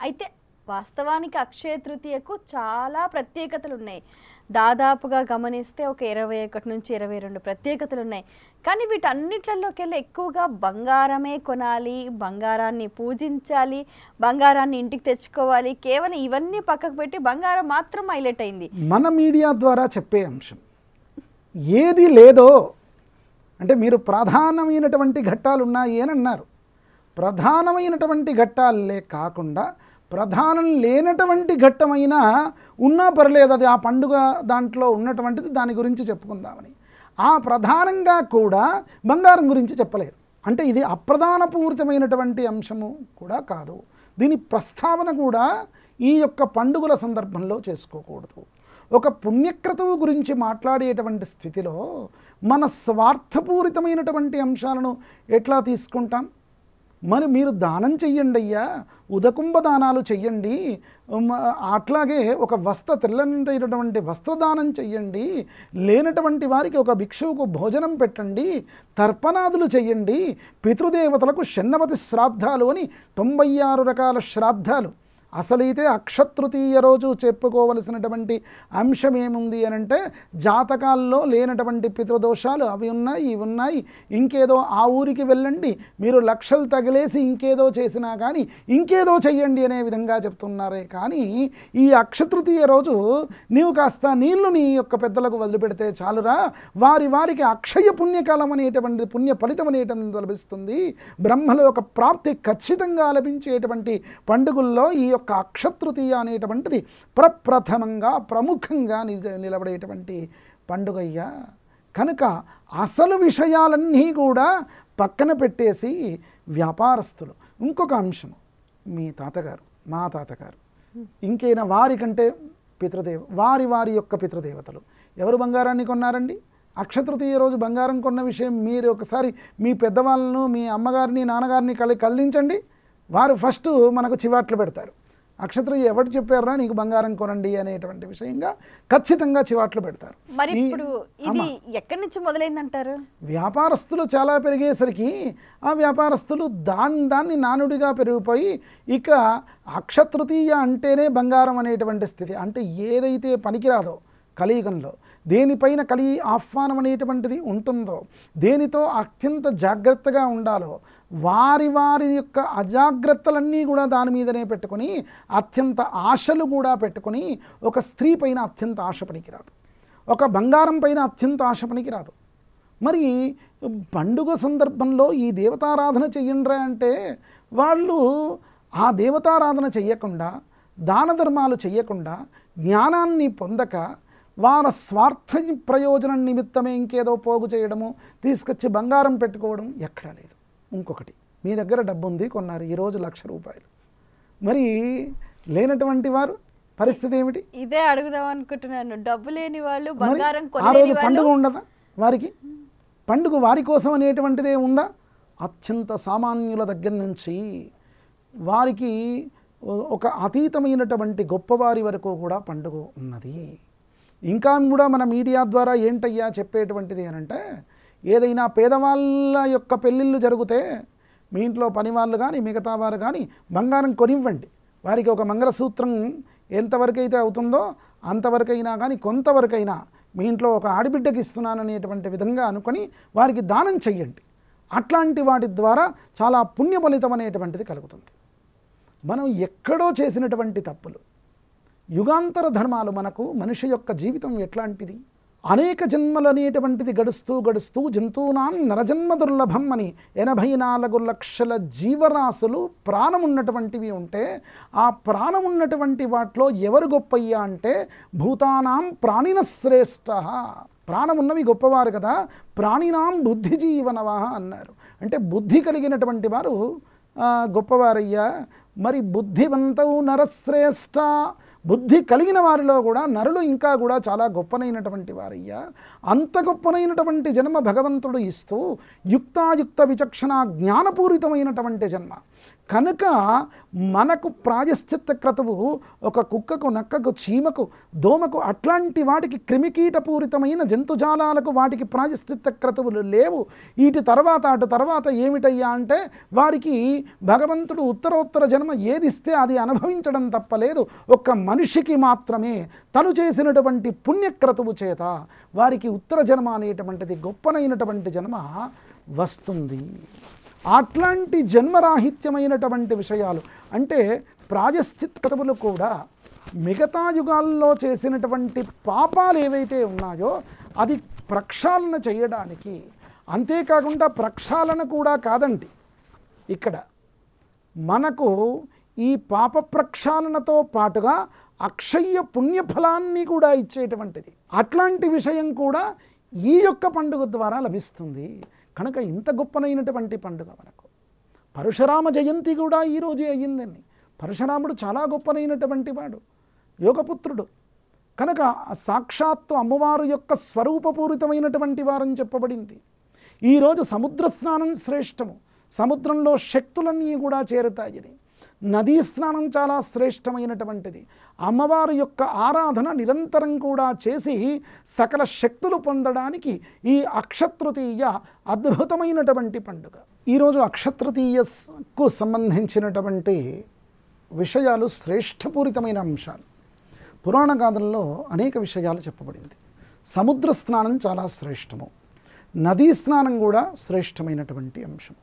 అయితే వాస్తవానికి అక్షయ తృతీయకు చాలా ప్రత్యేకతలున్నాయి. దాదాపుగా గమనిస్తే ఒక 21 నుంచి 22 ప్రత్యేకతలున్నాయి. కానీ వీటన్నిట్లలోకెల్లా ఎక్కువగా బంగారమే కొనాలి, బంగారాన్ని పూజించాలి, బంగారాన్ని ఇంటికి తెచ్చుకోవాలి. కేవలం ఇవన్నీ పక్కకు పెట్టి బంగారం మాత్రం హైలైట్ అయింది. మన మీడియా ద్వారా చెప్పే అంశం ఏది లేదో అంటే మీరు ప్రధానమైనటువంటి ఘట్టాలు ఉన్నాయి అని అన్నారు. ప్రధానమైనటువంటి ఘట్టాలే కాకుండా ప్రధానం లేనటువంటి ఘట్టమైనా ఉన్నా పర్లేదు, అది ఆ పండుగ దాంట్లో ఉన్నటువంటిది, దాని గురించి చెప్పుకుందామని. ఆ ప్రధానంగా కూడా బంగారం గురించి చెప్పలేదు. అంటే ఇది అప్రధానపూరితమైనటువంటి అంశము కూడా కాదు. దీని ప్రస్తావన కూడా ఈ యొక్క పండుగల సందర్భంలో చేసుకోకూడదు. ఒక పుణ్యక్రతువు గురించి మాట్లాడేటువంటి స్థితిలో మన స్వార్థపూరితమైనటువంటి అంశాలను ఎట్లా తీసుకుంటాం? మరి మీరు దానం చెయ్యండి అయ్యా, ఉదకుంభ దానాలు చెయ్యండి, అట్లాగే ఒక తెల్లనటువంటి వస్త్రదానం చెయ్యండి, లేనటువంటి వారికి ఒక భిక్షువుకు భోజనం పెట్టండి, తర్పణాదులు చెయ్యండి, పితృదేవతలకు షణ్ణవతి శ్రాద్ధాలు అని 96 రకాల శ్రాద్ధాలు. అసలైతే అక్షతృతీయ రోజు చెప్పుకోవలసినటువంటి అంశం ఏముంది అని అంటే, జాతకాల్లో లేనటువంటి పితృదోషాలు అవి ఉన్నాయి, ఇవి ఉన్నాయి, ఇంకేదో ఆ ఊరికి వెళ్ళండి, మీరు లక్షలు తగిలేసి ఇంకేదో చేసినా కానీ ఇంకేదో చెయ్యండి అనే విధంగా చెప్తున్నారే. కానీ ఈ అక్షతృతీయ రోజు నీవు కాస్త నీళ్లు నీ యొక్క పెద్దలకు వదిలిపెడితే చాలురా, వారికి అక్షయ పుణ్యకాలం అనేటువంటిది, పుణ్య ఫలితం అనేటువంటిది లభిస్తుంది. బ్రహ్మలోక ప్రాప్తి ఖచ్చితంగా లభించేటువంటి పండుగల్లో ఈ యొక్క అక్షతృతీయ అనేటువంటిది ప్రప్రథమంగా ప్రముఖంగా నిలబడేటువంటి పండుగయ్యా. కనుక అసలు విషయాలన్నీ కూడా పక్కన పెట్టేసి వ్యాపారస్తులు, ఇంకొక అంశం, మీ తాతగారు, మా తాతగారు, ఇంకైనా వారికంటే వారి యొక్క పితృదేవతలు ఎవరు బంగారాన్ని కొన్నారండి? అక్షతృతీయ రోజు బంగారం కొన్న విషయం మీరు ఒకసారి మీ పెద్దవాళ్ళను, మీ అమ్మగారిని, నాన్నగారిని కదిలించండి. వారు ఫస్ట్ మనకు చివాట్లు పెడతారు. అక్షతృతీయ ఎవరు చెప్పారా నీకు బంగారం కొనండి అనేటువంటి విషయంగా ఖచ్చితంగా చివాట్లు పెడతారు. మరి ఇప్పుడు ఇది ఎక్కడి నుంచి మొదలైందంటారు? వ్యాపారస్తులు చాలా పెరిగేసరికి ఆ వ్యాపారస్తులు దాన్ని నానుడిగా పెరిగిపోయి ఇక అక్షతృతీయ అంటేనే బంగారం అనేటువంటి స్థితి. అంటే ఏదైతే పనికిరాదో కలియుగంలో, దేనిపైన కలిగి ఆహ్వానం అనేటువంటిది ఉంటుందో, దేనితో అత్యంత జాగ్రత్తగా ఉండాలో, వారి యొక్క అజాగ్రత్తలన్నీ కూడా దాని మీదనే పెట్టుకొని అత్యంత ఆశలు కూడా పెట్టుకొని, ఒక స్త్రీ పైన అత్యంత ఆశ పనికిరాదు, ఒక బంగారం పైన అత్యంత ఆశ పనికిరాదు. మరి పండుగ సందర్భంలో ఈ దేవతారాధన చెయ్యండ్రా అంటే వాళ్ళు ఆ దేవతారాధన చెయ్యకుండా, దాన ధర్మాలు చెయ్యకుండా, జ్ఞానాన్ని పొందక వారి స్వార్థ ప్రయోజనం నిమిత్తమే ఇంకేదో పోగు చేయడము, తీసుకొచ్చి బంగారం పెట్టుకోవడం ఎక్కడా లేదు. ఇంకొకటి, మీ దగ్గర డబ్బు ఉంది, కొన్నారు ఈరోజు ₹1,00,000, మరి లేనటువంటి వారు పరిస్థితి ఏమిటి? ఇదే అడుగుదాం అనుకుంటున్నాను. డబ్బు లేని వాళ్ళు బంగారం ఆ రోజు పండుగ ఉండదా వారికి? పండుగ వారి కోసం అనేటువంటిదే ఉందా? అత్యంత సామాన్యుల దగ్గర నుంచి వారికి ఒక అతీతమైనటువంటి గొప్పవారి వరకు కూడా పండుగ ఉన్నది. ఇంకా కూడా మన మీడియా ద్వారా ఏంటయ్యా చెప్పేటువంటిది అనంటే, ఏదైనా పేదవాళ్ళ యొక్క పెళ్ళిళ్ళు జరిగితే మీ ఇంట్లో పనివాళ్ళు కానీ మిగతా వారు కానీ బంగారం కొనివ్వండి. వారికి ఒక మంగళసూత్రం ఎంతవరకు అయితే అవుతుందో అంతవరకైనా కానీ కొంతవరకైనా మీ ఇంట్లో ఒక ఆడబిడ్డకి ఇస్తున్నాననేటువంటి విధంగా అనుకొని వారికి దానం చెయ్యండి. అట్లాంటి వాటి ద్వారా చాలా పుణ్య ఫలితం అనేటువంటిది కలుగుతుంది. మనం ఎక్కడో చేసినటువంటి తప్పులు, యుగాంతర ధర్మాలు, మనకు మనిషి యొక్క జీవితం ఎట్లాంటిది, అనేక జన్మలు అనేటువంటిది గడుస్తూ గడుస్తూ జంతువునాం నరజన్మ దుర్లభం అని 84 లక్షల జీవరాశులు ప్రాణం ఉన్నటువంటివి ఉంటే, ఆ ప్రాణం ఉన్నటువంటి వాటిలో ఎవరు గొప్పయ్యా అంటే భూతానాం ప్రాణిన శ్రేష్ఠ. ప్రాణం ఉన్నవి గొప్పవారు కదా, ప్రాణినాం బుద్ధిజీవనవః అన్నారు. అంటే బుద్ధి కలిగినటువంటి వారు గొప్పవారయ్యా. మరి బుద్ధివంతవు నరశ్రేష్ఠ, బుద్ధి కలిగిన వారిలో కూడా నరులు ఇంకా కూడా చాలా గొప్పనైనటువంటి వారయ్యా. అంత గొప్పనైనటువంటి జన్మ భగవంతుడు ఇస్తూ యుక్తాయుక్త విచక్షణ జ్ఞానపూరితమైనటువంటి జన్మ, కనుక మనకు ప్రాయశ్చిత్త క్రతువు ఒక కుక్కకు, నక్కకు, చీమకు, దోమకు అట్లాంటి వాటికి క్రిమికీటపూరితమైన జంతుజాలాలకు వాటికి ప్రాయశ్చిత్త క్రతువులు లేవు. అటు తర్వాత ఏమిటయ్యా అంటే వారికి భగవంతుడు ఉత్తరోత్తర జన్మ ఏదిస్తే అది అనుభవించడం తప్పలేదు. ఒక్క మనిషికి మాత్రమే తను చేసినటువంటి పుణ్యక్రతువు చేత వారికి ఉత్తర జన్మ అనేటువంటిది గొప్పనైనటువంటి జన్మ వస్తుంది. అట్లాంటి జన్మరాహిత్యమైనటువంటి విషయాలు అంటే ప్రాయశ్చిత్తములు కూడా మిగతా యుగాల్లో చేసినటువంటి పాపాలు ఏవైతే ఉన్నాయో అది ప్రక్షాళన చేయడానికి, అంతేకాకుండా ప్రక్షాళన కూడా కాదండి, ఇక్కడ మనకు ఈ పాప ప్రక్షాళనతో పాటుగా అక్షయ పుణ్యఫలాన్ని కూడా ఇచ్చేటువంటిది. అట్లాంటి విషయం కూడా ఈ యొక్క పండుగ ద్వారా లభిస్తుంది. కనుక ఇంత గొప్పనైనటువంటి పండుగ మనకు పరశురామ జయంతి కూడా ఈరోజే అయ్యిందండి. పరశురాముడు చాలా గొప్పనైనటువంటి వాడు, యోగపుత్రుడు. కనుక సాక్షాత్తు అమ్మవారు యొక్క స్వరూపపూరితమైనటువంటి వారని చెప్పబడింది. ఈరోజు సముద్ర స్నానం శ్రేష్టము, సముద్రంలో శక్తులన్నీ కూడా చేరుతాయని. నదీ స్నానం చాలా శ్రేష్టమైనటువంటిది. అమ్మవారి యొక్క ఆరాధన నిరంతరం కూడా చేసి సకల శక్తులు పొందడానికి ఈ అక్షతృతీయ అద్భుతమైనటువంటి పండుగ. ఈరోజు అక్షతృతీయకు సంబంధించినటువంటి విషయాలు శ్రేష్టపూరితమైన అంశాలు. పురాణ గాథల్లో అనేక విషయాలు చెప్పబడింది. సముద్ర స్నానం చాలా శ్రేష్టము, నదీ స్నానం కూడా శ్రేష్టమైనటువంటి అంశం.